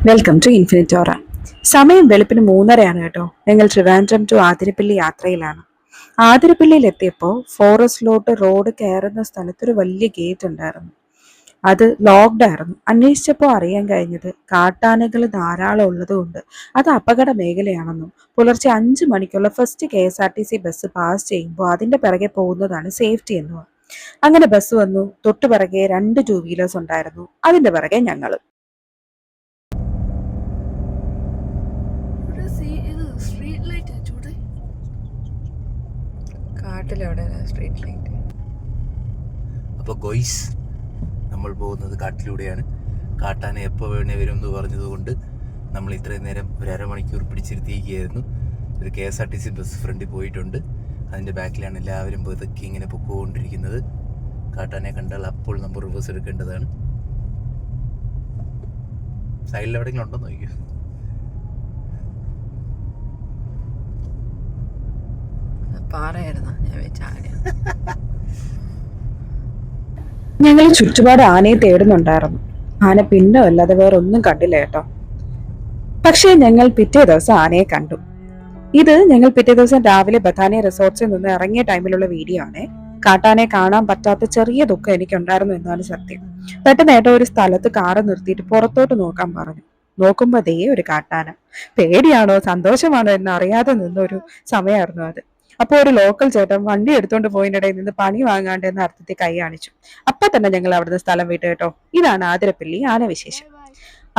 Welcome to infinite ഓറ. സമയം വെളുപ്പിന് 3:30 കേട്ടോ. ഞങ്ങൾ ട്രിവാൻഡ്രം ടു ആതിരപ്പള്ളി യാത്രയിലാണ്. ആതിരപ്പള്ളിയിൽ എത്തിയപ്പോൾ ഫോറസ്റ്റിലോട്ട് റോഡ് കയറുന്ന സ്ഥലത്തൊരു വലിയ ഗേറ്റ് ഉണ്ടായിരുന്നു. അത് ലോക്ക്ഡ് ആയിരുന്നു. അന്വേഷിച്ചപ്പോൾ അറിയാൻ കഴിഞ്ഞത് കാട്ടാനകൾ ധാരാളം ഉള്ളതുകൊണ്ട് അത് അപകട മേഖലയാണെന്നും പുലർച്ചെ 5 മണിക്കുള്ള ഫസ്റ്റ് KSRTC ബസ് പാസ് ചെയ്യുമ്പോൾ അതിന്റെ പിറകെ പോകുന്നതാണ് സേഫ്റ്റി എന്നുമാണ്. അങ്ങനെ ബസ് വന്നു. തൊട്ടു പിറകെ 2 2 വീലേഴ്സ് ഉണ്ടായിരുന്നു. അതിന്റെ പിറകെ ഞങ്ങൾ. Street light. അപ്പോൾ ഗോയ്സ്, നമ്മൾ പോകുന്നത് കാട്ടിലൂടെയാണ്. കാട്ടാന എപ്പോൾ വേണേ വരും എന്ന് പറഞ്ഞതുകൊണ്ട് നമ്മൾ ഇത്രയും നേരം ഒരു അരമണിക്കൂർ പിടിച്ചിരുത്തിയിരിക്കുകയായിരുന്നു. ഒരു KSRTC ബസ് ഫ്രണ്ടിൽ പോയിട്ടുണ്ട്. അതിൻ്റെ ബാക്കിലാണ് എല്ലാവരും പതുക്കി ഇങ്ങനെ പൊക്കോണ്ടിരിക്കുന്നത്. കാട്ടാനെ കണ്ടാൽ അപ്പോൾ നമ്മൾ റിവേഴ്സ് എടുക്കേണ്ടതാണ്. സൈഡിൽ എവിടെയെങ്കിലും ഉണ്ടോ നോക്കിയോ. ഞങ്ങൾ ചുറ്റുപാട് ആനയെ തേടുന്നുണ്ടായിരുന്നു. ആന പിന്നമല്ലാതെ വേറെ ഒന്നും കണ്ടില്ല കേട്ടോ. പക്ഷേ ഞങ്ങൾ പിറ്റേ ദിവസം ആനയെ കണ്ടു. ഇത് ഞങ്ങൾ പിറ്റേ ദിവസം രാവിലെ ബഥാനിയ റിസോർട്ട്സിൽ നിന്ന് ഇറങ്ങിയ ടൈമിലുള്ള വീഡിയോ ആണ്. കാട്ടാനെ കാണാൻ പറ്റാത്ത ചെറിയ ദുഃഖം എനിക്കുണ്ടായിരുന്നു എന്നാണ് സത്യം. പെട്ടെന്ന് ഏട്ടോ ഒരു സ്ഥലത്ത് കാറ് നിർത്തിയിട്ട് പുറത്തോട്ട് നോക്കാൻ പറഞ്ഞു. നോക്കുമ്പോ ദേ ഒരു കാട്ടാന. പേടിയാണോ സന്തോഷമാണോ എന്ന് അറിയാതെ നിന്നൊരു സമയമായിരുന്നു അത്. അപ്പോൾ ഒരു ലോക്കൽ ചേട്ടൻ വണ്ടി എടുത്തോണ്ട് പോയിനിടയിൽ നിന്ന് പണി വാങ്ങാണ്ട് എന്ന അർത്ഥത്തിൽ കൈ കാണിച്ചു. അപ്പൊ തന്നെ ഞങ്ങൾ അവിടുന്ന് സ്ഥലം വിട്ടു കേട്ടോ. ഇതാണ് ആതിരപ്പള്ളി ആനവിശേഷം.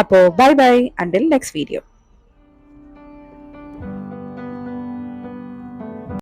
അപ്പോ bye bye, until next video.